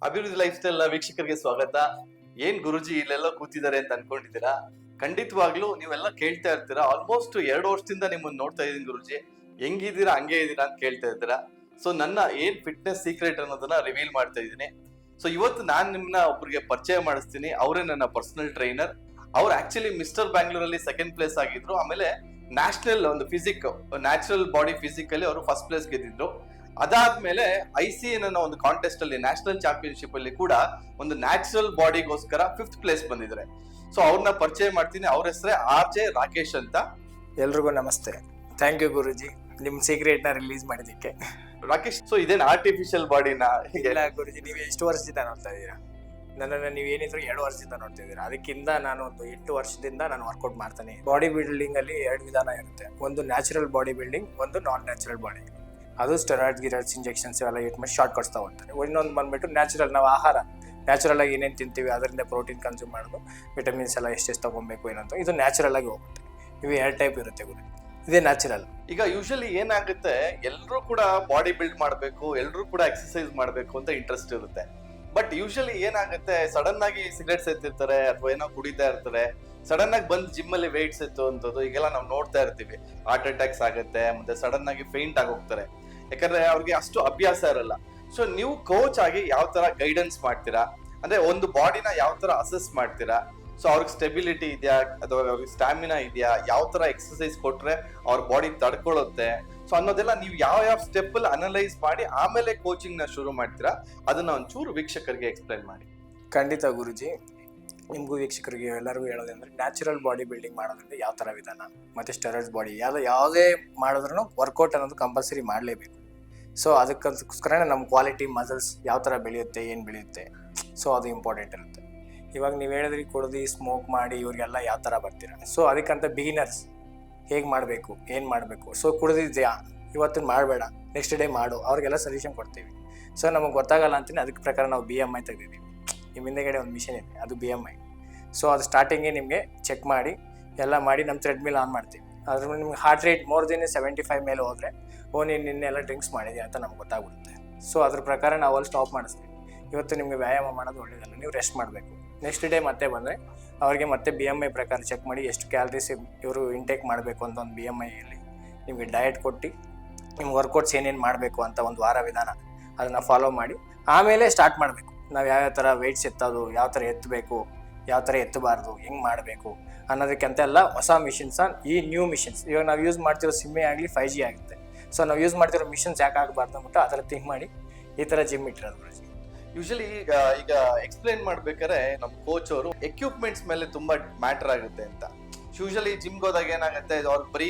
ಅಭಿವೃದ್ಧಿ life style ವೀಕ್ಷಕರಿಗೆ ಸ್ವಾಗತ. ಏನ್ ಗುರುಜಿ ಇಲ್ಲೆಲ್ಲ ಕೂತಿದ್ದಾರೆ ಅಂತ ಅನ್ಕೊಂಡಿದ್ದೀರಾ? ಖಂಡಿತವಾಗ್ಲೂ ನೀವೆಲ್ಲ ಕೇಳ್ತಾ ಇರ್ತೀರಾ. ಆಲ್ಮೋಸ್ಟ್ 2 ವರ್ಷದಿಂದ ನಿಮ್ಮನ್ನ ನೋಡ್ತಾ ಇದೀನಿ ಗುರುಜಿ, ಹೆಂಗಿದ್ದೀರಾ ಹಂಗೆ ಇದೀರಾ ಅಂತ ಕೇಳ್ತಾ ಇದ್ದೀರಾ. ಸೊ ನನ್ನ ಏನ್ ಫಿಟ್ನೆಸ್ ಸೀಕ್ರೆಟ್ ಅನ್ನೋದನ್ನ ರಿವೀಲ್ ಮಾಡ್ತಾ ಇದ್ದೀನಿ. ಸೊ ಇವತ್ತು ನಾನ್ ನಿಮ್ನ ಒಬ್ರಿಗೆ ಪರಿಚಯ ಮಾಡಿಸ್ತೀನಿ. ಅವರೇ ನನ್ನ ಪರ್ಸನಲ್ ಟ್ರೈನರ್. ಅವ್ರು ಆಕ್ಚುಲಿ ಮಿಸ್ಟರ್ ಬ್ಯಾಂಗ್ಳೂರಲ್ಲಿ ಸೆಕೆಂಡ್ ಪ್ಲೇಸ್ ಆಗಿದ್ರು. ಆಮೇಲೆ ನ್ಯಾಷನಲ್ ಒಂದು ನ್ಯಾಚುರಲ್ ಬಾಡಿ ಫಿಸಿಕ್ ಅಲ್ಲಿ ಅವರು ಫಸ್ಟ್ ಪ್ಲೇಸ್ ಗೆದ್ದಿದ್ರು. ಅದಾದ್ಮೇಲೆ ICN ಅನ್ನೋ ಒಂದು ಕಾಂಟೆಸ್ಟ್ ಅಲ್ಲಿ ನ್ಯಾಷನಲ್ ಚಾಂಪಿಯನ್ಶಿಪ್ ಅಲ್ಲಿ ಕೂಡ ಒಂದು ನ್ಯಾಚುರಲ್ ಬಾಡಿಗೋಸ್ಕರ 5th ಪ್ಲೇಸ್ ಬಂದಿದ್ದಾರೆ. ಸೊ ಅವ್ರನ್ನ ಪರಿಚಯ ಮಾಡ್ತೀನಿ. ಅವ್ರ ಹೆಸರೇ RJ ರಾಕೇಶ್ ಅಂತ. ಎಲ್ರಿಗೂ ನಮಸ್ತೆ. ಥ್ಯಾಂಕ್ ಯು ಗುರುಜಿ, ನಿಮ್ ಸೀಕ್ರೆಟ್ ನ ರಿಲೀಸ್ ಮಾಡಿದಕ್ಕೆ. ರಾಕೇಶ್, ಸೊ ಇದೇನ್ ಆರ್ಟಿಫಿಷಿಯಲ್ ಬಾಡಿನ? ಇಲ್ಲ ಗುರುಜಿ, ನೀವು ಎಷ್ಟು ವರ್ಷದಿಂದ ನೋಡ್ತಾ ಇದ್ದೀರಾ ನನ್ನನ್ನು? ನೀವು ಏನಿದ್ರು 2 ವರ್ಷದಿಂದ ನೋಡ್ತಾ ಇದ್ದೀರಾ. ಅದಕ್ಕಿಂತ ನಾನು ಒಂದು 8 ವರ್ಷದಿಂದ ನಾನು ವರ್ಕೌಟ್ ಮಾಡ್ತಾನೆ. ಬಾಡಿ ಬಿಲ್ಡಿಂಗ್ ಅಲ್ಲಿ 2 ವಿಧಾನ ಇರುತ್ತೆ. ಒಂದು ನ್ಯಾಚುರಲ್ ಬಾಡಿ ಬಿಲ್ಡಿಂಗ್, ಒಂದು ನಾನ್ ನ್ಯಾಚುರಲ್ ಬಾಡಿ. ಅದು ಸ್ಟೆರಾಯ್ಡ್ಸ್ ಇಂಜೆಕ್ಷನ್ಸ್ ಎಲ್ಲ ಯೂಸ್ ಮಾಡಿ ಶಾರ್ಟ್ ಕಟ್ಸ್ ತಗೊಳ್ತಾರೆ. ಇನ್ನೊಂದು ಬಂದ್ಬಿಟ್ಟು ನ್ಯಾಚುರಲ್, ನಾವು ಆಹಾರ ನ್ಯಾಚುರಲ್ ಆಗಿ ಏನೇನು ತಿಂತೀವಿ ಅದರಿಂದ ಪ್ರೋಟೀನ್ ಕನ್ಸ್ಯೂಮ್ ಮಾಡೋದು, ವಿಟಮಿನ್ಸ್ ಎಲ್ಲ ಎಷ್ಟೆಷ್ಟು ತಗೊಬೇಕು ಏನಂತ, ಇದು ನ್ಯಾಚುರಲ್ ಆಗಿ ಹೋಗುತ್ತೆ. ಇವು 2 ಟೈಪ್ ಇರುತ್ತೆ ಗುರು. ಇದೇ ನ್ಯಾಚುರಲ್. ಈಗ ಯೂಶಲಿ ಏನಾಗುತ್ತೆ, ಎಲ್ಲರೂ ಕೂಡ ಬಾಡಿ ಬಿಲ್ಡ್ ಮಾಡಬೇಕು, ಎಲ್ಲರೂ ಕೂಡ ಎಕ್ಸರ್ಸೈಸ್ ಮಾಡಬೇಕು ಅಂತ ಇಂಟ್ರೆಸ್ಟ್ ಇರುತ್ತೆ. ಬಟ್ ಯೂಶಲಿ ಏನಾಗುತ್ತೆ, ಸಡನ್ ಆಗಿ ಸಿಗರೇಟ್ ಸೇರ್ತಿರ್ತಾರೆ ಅಥವಾ ಏನೋ ಕುಡಿತಾ ಇರ್ತಾರೆ. ಸಡನ್ ಆಗಿ ಬಂದು ಜಿಮ್ ಅಲ್ಲಿ ವೆಯ್ಟ್ಸ್ ಎತ್ತು ಅಂತದ್ದು ಈಗೆಲ್ಲ ನಾವು ನೋಡ್ತಾ ಇರ್ತೀವಿ. ಹಾರ್ಟ್ ಅಟ್ಯಾಕ್ಸ್ ಆಗುತ್ತೆ, ಮತ್ತೆ ಸಡನ್ ಆಗಿ ಫೇಂಟ್ ಆಗಿ ಹೋಗ್ತಾರೆ. ಯಾಕಂದ್ರೆ ಅವ್ರಿಗೆ ಅಷ್ಟು ಅಭ್ಯಾಸ ಇರಲ್ಲ. ಸೊ ನೀವು ಕೋಚ್ ಆಗಿ ಯಾವ ತರ ಗೈಡೆನ್ಸ್ ಮಾಡ್ತೀರಾ, ಅಂದ್ರೆ ಒಂದು ಬಾಡಿನ ಯಾವ ತರ ಅಸೆಸ್ ಮಾಡ್ತೀರಾ? ಸೊ ಅವ್ರಿಗೆ ಸ್ಟೆಬಿಲಿಟಿ ಇದೆಯಾ ಅಥವಾ ಅವ್ರಿಗೆ ಸ್ಟಾಮಿನಾ ಇದೆಯಾ, ಯಾವ ತರ ಎಕ್ಸರ್ಸೈಸ್ ಕೊಟ್ರೆ ಅವ್ರ ಬಾಡಿ ತಡ್ಕೊಳ್ಳುತ್ತೆ, ಸೊ ಅನ್ನೋದೆಲ್ಲ ನೀವು ಯಾವ ಸ್ಟೆಪ್ ಅಲ್ಲಿ ಅನಲೈಸ್ ಮಾಡಿ ಆಮೇಲೆ ಕೋಚಿಂಗ್ ನ ಶುರು ಮಾಡ್ತೀರಾ? ಅದನ್ನ ಒಂಚೂರು ವೀಕ್ಷಕರಿಗೆ ಎಕ್ಸ್ಪ್ಲೈನ್ ಮಾಡಿ. ಖಂಡಿತ ಗುರುಜಿ, ನಿಮಗೂ ವೀಕ್ಷಕರಿಗೆ ಎಲ್ಲರಿಗೂ ಹೇಳೋದಂದ್ರೆ, ನ್ಯಾಚುರಲ್ ಬಾಡಿ ಬಿಲ್ಡಿಂಗ್ ಮಾಡೋದ್ರಿಂದ ಯಾವ ಥರ ವಿಧಾನ ಮತ್ತು ಸ್ಟೆರಾಯ್ಡ್ಸ್ ಬಾಡಿ ಯಾವುದೇ ಮಾಡಿದ್ರೂ ವರ್ಕೌಟ್ ಅನ್ನೋದು ಕಂಪಲ್ಸರಿ ಮಾಡಲೇಬೇಕು. ಸೊ ಅದಕ್ಕೋಸ್ಕರ ನಮ್ಮ ಕ್ವಾಲಿಟಿ ಮಸಲ್ಸ್ ಯಾವ ಥರ ಬೆಳೆಯುತ್ತೆ, ಏನು ಬೆಳೆಯುತ್ತೆ, ಸೊ ಅದು ಇಂಪಾರ್ಟೆಂಟ್ ಇರುತ್ತೆ. ಇವಾಗ ನೀವು ಹೇಳಿದ್ರಿ ಕುಡ್ದು ಸ್ಮೋಕ್ ಮಾಡಿ ಇವ್ರಿಗೆಲ್ಲ ಯಾವ ಥರ ಬರ್ತೀರ. ಸೊ ಅದಕ್ಕಂತ ಬಿಗಿನರ್ಸ್ ಹೇಗೆ ಮಾಡಬೇಕು, ಏನು ಮಾಡಬೇಕು. ಸೊ ಕುಡ್ದಿದ್ಯಾ, ಇವತ್ತು ಮಾಡಬೇಡ, ನೆಕ್ಸ್ಟ್ ಡೇ ಮಾಡು, ಅವ್ರಿಗೆಲ್ಲ ಸೊಲ್ಯೂಷನ್ ಕೊಡ್ತೀವಿ. ಸೊ ನಮಗೆ ಗೊತ್ತಾಗಲ್ಲ ಅಂತೀನಿ, ಅದಕ್ಕೆ ಪ್ರಕಾರ ನಾವು BMI ತೆಗೆದಿದ್ದೀವಿ. ನಿಮ್ಮ ಹಿಂದೆಗಡೆ ಒಂದು ಮಿಷನ್ ಇದೆ, ಅದು BMI. ಸೊ ಅದು ಸ್ಟಾರ್ಟಿಂಗೇ ನಿಮಗೆ ಚೆಕ್ ಮಾಡಿ ಎಲ್ಲ ಮಾಡಿ ನಮ್ಮ ಥ್ರೆಡ್ಮಿಲ್ ಆನ್ ಮಾಡ್ತೀವಿ. ಅದ್ರ ನಿಮ್ಗೆ ಹಾರ್ಟ್ ರೇಟ್ ಮೋರ್ ದೆನ್ 75 ಮೇಲೆ ಹೋದರೆ, ನೀನು ನಿನ್ನೆಲ್ಲ ಡ್ರಿಂಕ್ಸ್ ಮಾಡಿದ್ಯಾ ಅಂತ ನಮ್ಗೆ ಗೊತ್ತಾಗ್ಬಿಡುತ್ತೆ. ಸೊ ಅದ್ರ ಪ್ರಕಾರ ನಾವು ಅಲ್ಲಿ ಸ್ಟಾಪ್ ಮಾಡಿಸ್ತೀವಿ. ಇವತ್ತು ನಿಮಗೆ ವ್ಯಾಯಾಮ ಮಾಡೋದು ಒಳ್ಳೆಯದಲ್ಲ, ನೀವು ರೆಸ್ಟ್ ಮಾಡಬೇಕು. ನೆಕ್ಸ್ಟ್ ಡೇ ಮತ್ತೆ ಬಂದರೆ ಅವ್ರಿಗೆ ಮತ್ತೆ BMI ಪ್ರಕಾರ ಚೆಕ್ ಮಾಡಿ ಎಷ್ಟು ಕ್ಯಾಲರೀಸ್ ಇವರು ಇಂಟೇಕ್ ಮಾಡಬೇಕು ಅಂತ ಒಂದು BMIಯಲ್ಲಿ ನಿಮಗೆ ಡಯಟ್ ಕೊಟ್ಟು ನಿಮ್ಗೆ ವರ್ಕೌಟ್ಸ್ ಏನೇನು ಮಾಡಬೇಕು ಅಂತ ಒಂದು ವಾರ ವಿಧಾನ ಅದನ್ನು ಫಾಲೋ ಮಾಡಿ ಆಮೇಲೆ ಸ್ಟಾರ್ಟ್ ಮಾಡಬೇಕು. ನಾವು ಯಾವ್ಯಾವ ಥರ ವೆಯ್ಟ್ಸ್ ಎತ್ತೋದು, ಯಾವ ಥರ ಎತ್ತಬೇಕು, ಯಾವ ಥರ ಎತ್ತಬಾರ್ದು, ಹೆಂಗೆ ಮಾಡಬೇಕು ಅನ್ನೋದಕ್ಕೆಂತೆಲ್ಲ ಹೊಸ ಮಿಷನ್ಸ್, ಈ ನ್ಯೂ ಮಿಷನ್ಸ್. ಇವಾಗ ನಾವು ಯೂಸ್ ಮಾಡ್ತಿರೋ ಸಿಮ್ಮೆ ಆಗಲಿ 5G ಆಗುತ್ತೆ. ಸೊ ನಾವು ಯೂಸ್ ಮಾಡ್ತಿರೋ ಮಿಷನ್ಸ್ ಯಾಕೆ ಆಗಬಾರ್ದು ಅಂದ್ಬಿಟ್ಟು ಆ ಥರ ಥಿಂಕ್ ಮಾಡಿ ಈ ಥರ ಜಿಮ್ ಇಟ್ಟಿರೋದು ಗುರುಜಿ. ಯೂಶಲಿ ಈಗ ಎಕ್ಸ್ಪ್ಲೈನ್ ಮಾಡ್ಬೇಕಾದ್ರೆ ನಮ್ಮ ಕೋಚ್ ಅವರು ಎಕ್ವಿಪ್ಮೆಂಟ್ಸ್ ಮೇಲೆ ತುಂಬಾ ಮ್ಯಾಟರ್ ಆಗುತ್ತೆ ಅಂತ. ಯೂಶಲಿ ಜಿಮ್ಗೆ ಹೋದಾಗ ಏನಾಗುತ್ತೆ, ಅವ್ರು ಬರೀ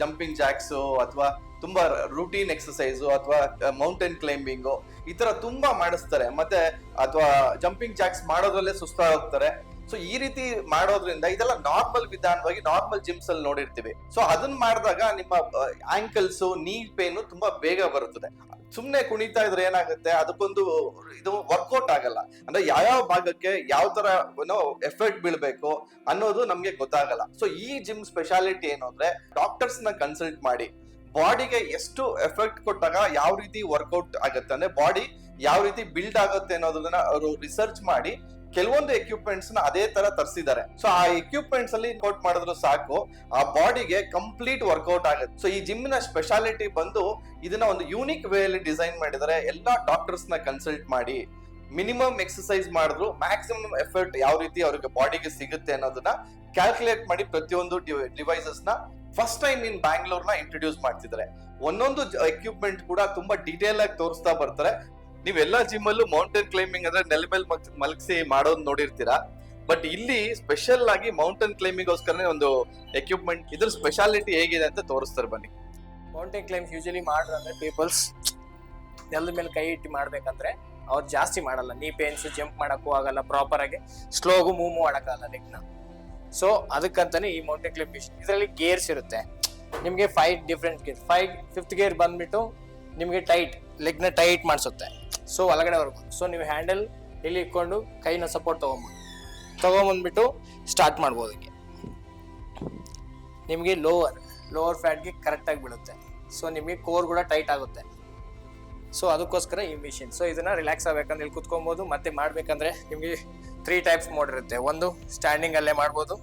ಜಂಪಿಂಗ್ ಜಾಕ್ಸು ಅಥವಾ ತುಂಬಾ ರೂಟೀನ್ ಎಕ್ಸರ್ಸೈಸು ಅಥವಾ ಮೌಂಟೇನ್ ಕ್ಲೈಂಬಿಂಗು ಈ ತರ ತುಂಬಾ ಮಾಡಿಸ್ತಾರೆ. ಮತ್ತೆ ಅಥವಾ ಜಂಪಿಂಗ್ ಜಾಕ್ಸ್ ಮಾಡೋದ್ರಲ್ಲೇ ಸುಸ್ತಾಗೋಗ್ತಾರೆ. ಸೊ ಈ ರೀತಿ ಮಾಡೋದ್ರಿಂದ ಇದೆಲ್ಲ ನಾರ್ಮಲ್ ವಿಧಾನವಾಗಿ ನಾರ್ಮಲ್ ಜಿಮ್ಸ್ ಅಲ್ಲಿ ನೋಡಿರ್ತೀವಿ. ಸೊ ಅದನ್ನ ಮಾಡಿದಾಗ ನಿಮ್ಮ ಆಂಕಲ್ಸ್, ನೀ ಪೇನ್ ತುಂಬಾ ಬೇಗ ಬರುತ್ತದೆ. ಸುಮ್ನೆ ಕುಣಿತಾ ಇದ್ರೆ ಏನಾಗುತ್ತೆ, ಅದಕ್ಕೊಂದು ಇದು ವರ್ಕೌಟ್ ಆಗಲ್ಲ. ಅಂದ್ರೆ ಯಾವ ಭಾಗಕ್ಕೆ ಯಾವ ತರ ಎಫೆಕ್ಟ್ ಬೀಳ್ಬೇಕು ಅನ್ನೋದು ನಮ್ಗೆ ಗೊತ್ತಾಗಲ್ಲ. ಸೊ ಈ ಜಿಮ್ ಸ್ಪೆಷಾಲಿಟಿ ಏನು ಅಂದ್ರೆ, ಡಾಕ್ಟರ್ಸ್ ನ ಕನ್ಸಲ್ಟ್ ಮಾಡಿ ಬಾಡಿಗೆ ಎಷ್ಟು ಎಫೆಕ್ಟ್ ಕೊಟ್ಟಾಗ ಯಾವ ರೀತಿ ವರ್ಕೌಟ್ ಆಗುತ್ತೆ, ಅಂದ್ರೆ ಬಾಡಿ ಯಾವ ರೀತಿ ಬಿಲ್ಡ್ ಆಗುತ್ತೆ ಅನ್ನೋದನ್ನ ಅವರು ರಿಸರ್ಚ್ ಮಾಡಿ ಕೆಲವೊಂದು ಎಕ್ವಿಪ್ಮೆಂಟ್ಸ್ ನ ಅದೇ ತರ ತರಿಸಿದ್ದಾರೆ. ಸೊ ಆ ಎಕ್ವಿಪ್ಮೆಂಟ್ಸ್ ಅಲ್ಲಿ ವರ್ಕೌಟ್ ಮಾಡಿದ್ರು ಸಾಕು, ಆ ಬಾಡಿಗೆ ಕಂಪ್ಲೀಟ್ ವರ್ಕೌಟ್ ಆಗುತ್ತೆ. ಸೊ ಈ ಜಿಮ್ ನ ಸ್ಪೆಷಾಲಿಟಿ ಬಂದು ಇದನ್ನ ಒಂದು ಯೂನಿಕ್ ವೇ ಅಲ್ಲಿ ಡಿಸೈನ್ ಮಾಡಿದ್ದಾರೆ. ಎಲ್ಲಾ ಡಾಕ್ಟರ್ಸ್ ನ ಕನ್ಸಲ್ಟ್ ಮಾಡಿ ಮಿನಿಮಮ್ ಎಕ್ಸರ್ಸೈಸ್ ಮಾಡಿದ್ರು ಮ್ಯಾಕ್ಸಿಮಮ್ ಎಫರ್ಟ್ ಯಾವ ರೀತಿ ಅವ್ರಿಗೆ ಬಾಡಿಗೆ ಸಿಗುತ್ತೆ ಅನ್ನೋದನ್ನ ಕ್ಯಾಲ್ಕುಲೇಟ್ ಮಾಡಿ ಪ್ರತಿಯೊಂದು ಡಿವೈಸಸ್ ನ ಫಸ್ಟ್ ಟೈಮ್ ಇನ್ ಬ್ಯಾಂಗ್ಳೂರ್ ನ ಇಂಟ್ರೊಡ್ಯೂಸ್ ಮಾಡ್ತಿದ್ದಾರೆ. ಒಂದೊಂದು ಎಕ್ವಿಪ್ಮೆಂಟ್ ಕೂಡ ತುಂಬಾ ಡೀಟೇಲ್ ಆಗಿ ತೋರಿಸ್ತಾ ಬರ್ತಾರೆ. ನೀವೆಲ್ಲಾ ಜಿಮ್ ಅಲ್ಲೂ ಮೌಂಟೇನ್ ಕ್ಲೈಂಬಿಂಗ್ ಅಂದ್ರೆ ನೆಲ ಮೇಲೆ ಮಲಗಿಸಿ ಮಾಡೋದು ನೋಡಿರ್ತೀರಾ. ಬಟ್ ಇಲ್ಲಿ ಸ್ಪೆಷಲ್ ಆಗಿ ಮೌಂಟೇನ್ ಕ್ಲೈಂಬಿಂಗ್ ಗೋಸ್ಕರನೇ ಒಂದು ಎಕ್ವಿಪ್ಮೆಂಟ್, ಇದ್ರ ಸ್ಪೆಷಾಲಿಟಿ ಹೇಗಿದೆ ಅಂತ ತೋರಿಸ್ತಾರೆ ಬನ್ನಿ. ಮೌಂಟೇನ್ ಕ್ಲೈಂಬ್ ಯೂಶಲಿ ಮಾಡ್ರಂದ್ರೆ ಪೀಪಲ್ಸ್ ನೆಲದ ಮೇಲೆ ಕೈ ಇಟ್ಟು ಮಾಡ್ಬೇಕಂದ್ರೆ ಅವ್ರು ಜಾಸ್ತಿ ಮಾಡಲ್ಲ. ನೀ ಪೇನ್ಸ್ ಜಂಪ್ ಮಾಡಕ್ಕೂ ಆಗಲ್ಲ, ಪ್ರಾಪರ್ ಆಗಿ ಸ್ಲೋಗು ಮೂವ್ ಮಾಡಕ್ಕಾಗಲ್ಲ ಲೆಗ್ನ. ಸೊ ಅದಕ್ಕಂತಾನೆ ಈ ಮೌಂಟೇನ್ ಕ್ಲೈಂಬ್ ಮಿಷನ್. ಇದರಲ್ಲಿ ಗೇರ್ಸ್ ಇರುತ್ತೆ ನಿಮಗೆ 5 ಡಿಫ್ರೆಂಟ್ ಗೇರ್. 5th ಗೇರ್ ಬಂದ್ಬಿಟ್ಟು ನಿಮಗೆ ಲೆಗ್ನ ಟೈಟ್ ಮಾಡಿಸುತ್ತೆ. ಸೊ ಒಳಗಡೆ ಬರ್ಬೋದು. ಸೊ ನೀವು ಹ್ಯಾಂಡಲ್ ಇಲ್ಲಿ ಇಟ್ಕೊಂಡು ಕೈನ ಸಪೋರ್ಟ್ ತಗೊಂಬಂದ್ಬಿಟ್ಟು ಸ್ಟಾರ್ಟ್ ಮಾಡ್ಬೋದು. ಹಿಂಗೆ ನಿಮಗೆ ಲೋವರ್ ಫ್ಯಾಟ್ಗೆ ಕರೆಕ್ಟಾಗಿ ಬೀಳುತ್ತೆ. ಸೊ ನಿಮಗೆ ಕೋರ್ ಕೂಡ ಟೈಟ್ ಆಗುತ್ತೆ. ಸೊ ಅದಕ್ಕೋಸ್ಕರ ಈ ಮಿಷಿನ್. ಸೊ ಇದನ್ನ ರಿಲ್ಯಾಕ್ಸ್ ಆಗ್ಬೇಕಂದ್ರೆ ಇಲ್ಲಿ ಕುತ್ಕೊಬೋದು. ಮತ್ತೆ ಮಾಡ್ಬೇಕಂದ್ರೆ ನಿಮಗೆ 3 ಟೈಪ್ಸ್ ಮೋಡ್ ಇರುತ್ತೆ. ಒಂದು ಸ್ಟ್ಯಾಂಡಿಂಗ್ ಅಲ್ಲೇ ಮಾಡ್ಬೋದು,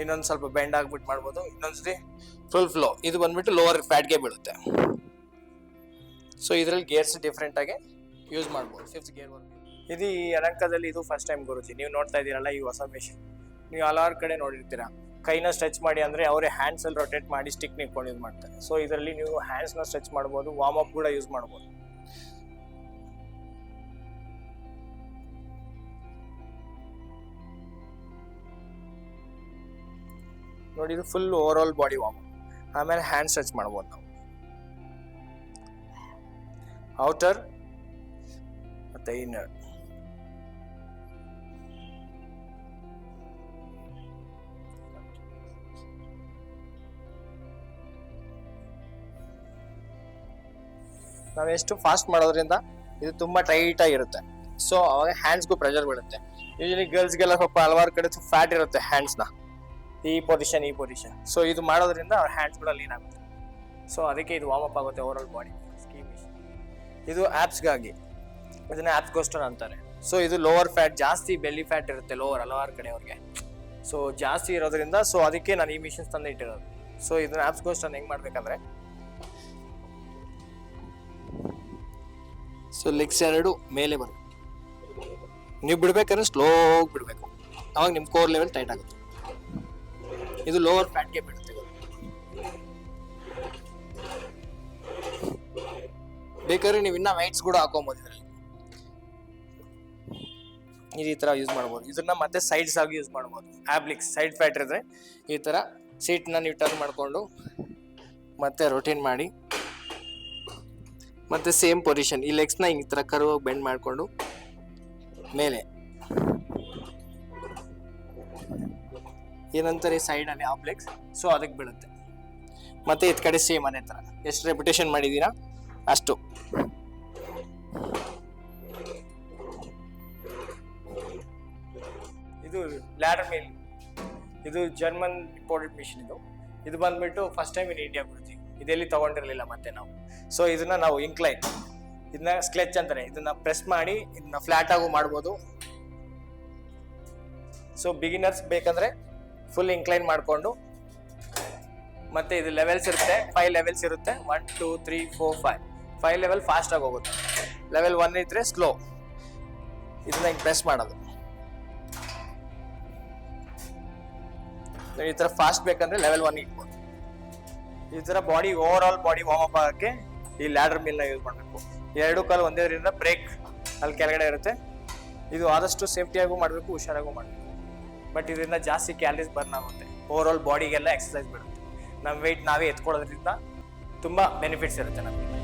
ಇನ್ನೊಂದು ಸ್ವಲ್ಪ ಬೆಂಡ್ ಆಗ್ಬಿಟ್ಟು ಮಾಡ್ಬೋದು, ಇನ್ನೊಂದ್ಸತಿ ಫುಲ್ ಫ್ಲೋ. ಇದು ಬಂದ್ಬಿಟ್ಟು ಲೋವರ್ ಫ್ಯಾಟ್ಗೆ ಬೀಳುತ್ತೆ. ಸೊ ಇದರಲ್ಲಿ ಗೇರ್ಸ್ ಡಿಫ್ರೆಂಟ್ ಆಗಿ ಯೂಸ್ ಮಾಡ್ಬೋದು. 5th ಗೇರ್ ಇದು ಈ ಯಲಹಂಕದಲ್ಲಿ ಇದು ಫಸ್ಟ್ ಟೈಮ್ ಗುರುಜಿ ನೀವು ನೋಡ್ತಾ ಇದ್ದೀರಲ್ಲ ಈ ಹೊಸ ಮಿಷಿನ್. ನೀವು ಹಲವಾರು ಕಡೆ ನೋಡಿರ್ತೀರಾ, ಕೈನ ಸ್ಟ್ರೆಚ್ ಮಾಡಿ ಅಂದ್ರೆ ಅವರೇ ಹ್ಯಾಂಡ್ಸ್ ಅಲ್ಲಿ ರೊಟೇಟ್ ಮಾಡಿ ಸ್ಟಿಕ್ ನಿಕ್ಕೊಂಡು ಯೂಸ್ ಮಾಡ್ತಾರೆ. ಸೊ ಇದರಲ್ಲಿ ನೀವು ಹ್ಯಾಂಡ್ಸ್ ನ ಸ್ಟ್ರೆಚ್ ಮಾಡ್ಬೋದು, ವಾರ್ಮ್ ಅಪ್ ಕೂಡ ಯೂಸ್ ಮಾಡ್ಬೋದು. ನೋಡಿ ಇದು full over all body warm up. ಆಮೇಲೆ ಹ್ಯಾಂಡ್ ಸ್ಟ್ರೆಚ್ ಮಾಡ್ಬೋದು ನಾವು, ಔಟರ್ ಮತ್ತೆ ಇನ್ನರ್. ನಾವು ಎಷ್ಟು ಫಾಸ್ಟ್ ಮಾಡೋದ್ರಿಂದ ಇದು ತುಂಬಾ ಟೈಟ್ ಆಗಿರುತ್ತೆ. ಸೊ ಅವಾಗ ಹ್ಯಾಂಡ್ಸ್ಗೂ ಪ್ರೆಷರ್ ಬೀಳುತ್ತೆ. ಯೂಶಲಿ ಗರ್ಲ್ಸ್ಗೆಲ್ಲ ಸ್ವಲ್ಪ ಹಲವಾರು ಕಡೆ ಫ್ಯಾಟ್ ಇರುತ್ತೆ ಹ್ಯಾಂಡ್ಸ್ನ, ಈ ಪೊಸಿಷನ್. ಸೊ ಇದು ಮಾಡೋದ್ರಿಂದ ಅವ್ರ ಹ್ಯಾಂಡ್ಸ್ ಕೂಡ ಲೀನ್ ಆಗುತ್ತೆ. ಸೊ ಅದಕ್ಕೆ ಇದು ವಾರ್ಮ್ ಅಪ್ ಆಗುತ್ತೆ ಓವರ್ ಆಲ್ ಬಾಡಿ. ಇದು ಆಪ್ಸ್ಗಾಗಿ, ಇದನ್ನ ಆಪ್ಸ್ಗೋಸ್ಟರ್ ಅಂತಾರೆ. ಸೊ ಇದು ಲೋವರ್ ಫ್ಯಾಟ್, ಜಾಸ್ತಿ ಬೆಲ್ಲಿ ಫ್ಯಾಟ್ ಇರುತ್ತೆ ಲೋವರ್ ಹಲವಾರು ಕಡೆ ಅವ್ರಿಗೆ. ಸೊ ಜಾಸ್ತಿ ಇರೋದ್ರಿಂದ ಸೊ ಅದಕ್ಕೆ ನಾನು ಈ ಮಿಷನ್ಸ್ ತಂದು ಇಟ್ಟಿರೋದು. ಸೊ ಇದನ್ನ ಆಪ್ಸ್ಗೋಸ್ಟರ್ ಹೆಂಗ್ ಮಾಡ್ಬೇಕಂದ್ರೆ, ಸೊ ಲೆಗ್ಸ್ 2 ಮೇಲೆ ಬರುತ್ತೆ. ನೀವು ಬಿಡ್ಬೇಕಾದ್ರೆ ಸ್ಲೋ ಬಿಡ್ಬೇಕು, ಅವಾಗ ನಿಮ್ ಕೋರ್ ಲೆವೆಲ್ ಟೈಟ್ ಆಗುತ್ತೆ. ಇದು ಲೋವರ್ ಫ್ಯಾಟ್ಗೆ ಬಿಡುತ್ತೆ. ಬೇಕಾದ್ರೆ ನೀವು ಇನ್ನ ವೈಟ್ಸ್ ಕೂಡ ಹಾಕೊಬಹುದು ಇದರಲ್ಲಿ. ಈ ತರ ಯೂಸ್ ಮಾಡ್ಬೋದು. ಇದನ್ನ ಮತ್ತೆ ಸೈಡ್ಸ್ ಆಗಿ ಯೂಸ್ ಮಾಡ್ಬೋದು. ಆಬ್ಲಿಕ್ಸ್ ಸೈಡ್ ಫ್ಯಾಟ್ ಇದ್ರೆ ಈ ತರ ಸೀಟ್ ನ ನೀವು ಟರ್ನ್ ಮಾಡ್ಕೊಂಡು ಮತ್ತೆ ರೊಟೇಟ್ ಮಾಡಿ ಮತ್ತೆ ಸೇಮ್ ಪೊಸಿಷನ್ ಈ ಲೆಗ್ಸ್ ನ ಈ ತರ ಕರ್ವ್ ಬೆಂಡ್ ಮಾಡ್ಕೊಂಡು ಮೇಲೆ ಏನಂತಾರೆ ಸೈಡ್ ಅಲ್ಲಿ ಆಬ್ಲಿಕ್ಸ್. ಸೊ ಅದಕ್ಕೆ ಬೀಳುತ್ತೆ. ಮತ್ತೆ ಇದ್ ಕಡೆ ಸೇಮ್ ಅದೇ ತರ ಎಷ್ಟು ರೆಪಿಟೇಷನ್ ಮಾಡಿದೀರಾ ಅಷ್ಟು. ಇದು ಲ್ಯಾಡರ್ ಮಿಲ್, ಇದು ಜರ್ಮನ್ ಇಂಪೋರ್ಟೆಡ್ ಮಿಷಿನ್. ಇದು ಬಂದ್ಬಿಟ್ಟು ಫಸ್ಟ್ ಟೈಮ್ ಇನ್ ಇಂಡಿಯಾ ಬರುತ್ತೆ. ಇದೆಲ್ಲಿ ತಗೊಂಡಿರ್ಲಿಲ್ಲ ಮತ್ತೆ ನಾವು. ಸೊ ಇದನ್ನ ನಾವು ಇನ್ಕ್ಲೈನ್, ಇದನ್ನ ಸ್ಕ್ಲೆಚ್ ಅಂತಾರೆ. ಇದನ್ನ ಪ್ರೆಸ್ ಮಾಡಿ ಇದನ್ನ ಫ್ಲಾಟ್ ಆಗು ಮಾಡ್ಬೋದು. ಸೊ ಬಿಗಿನರ್ಸ್ ಬೇಕಂದ್ರೆ ಫುಲ್ ಇನ್ಕ್ಲೈನ್ ಮಾಡ್ಕೊಂಡು, ಮತ್ತೆ ಇದು ಲೆವೆಲ್ಸ್ ಇರುತ್ತೆ, 5 ಲೆವೆಲ್ಸ್ ಇರುತ್ತೆ. 1 2 3 4 5 ಲೆವೆಲ್ ಫಾಸ್ಟ್ ಆಗಿ ಹೋಗುತ್ತೆ. ಲೆವೆಲ್ 1 ಇದ್ರೆ ಸ್ಲೋ. ಇದನ್ನ ಪ್ರೆಸ್ ಮಾಡೋದು. ಈ ತರ ಫಾಸ್ಟ್ ಬೇಕಂದ್ರೆ ಲೆವೆಲ್ 1 ಇಟ್ಬೋದು. ಈ ತರ body over all body warm up ಆಗಕ್ಕೆ ಈ ಲ್ಯಾಡರ್ ಮಿಲ್ ನ ಯೂಸ್ ಮಾಡಬೇಕು. 2 ಕಾಲು ಒಂದೇ ಇದರಿಂದ ಬ್ರೇಕ್ ಅಲ್ಲಿ ಕೆಳಗಡೆ ಇರುತ್ತೆ. ಇದು ಆದಷ್ಟು ಸೇಫ್ಟಿಯಾಗೂ ಮಾಡಬೇಕು, ಹುಷಾರಾಗೂ ಮಾಡಬೇಕು. ಬಟ್ ಇದರಿಂದ ಜಾಸ್ತಿ ಕ್ಯಾಲರೀಸ್ ಬರ್ನ್ ಆಗುತ್ತೆ. ಓವರ್ ಆಲ್ ಬಾಡಿಗೆಲ್ಲ ಎಕ್ಸರ್ಸೈಸ್ ಬರುತ್ತೆ. ನಮ್ಮ ವೆಯ್ಟ್ ನಾವೇ ಎತ್ಕೊಳ್ಳೋದ್ರಿಂದ ತುಂಬಾ ಬೆನಿಫಿಟ್ಸ್ ಇರುತ್ತೆ ನಮಗೆ.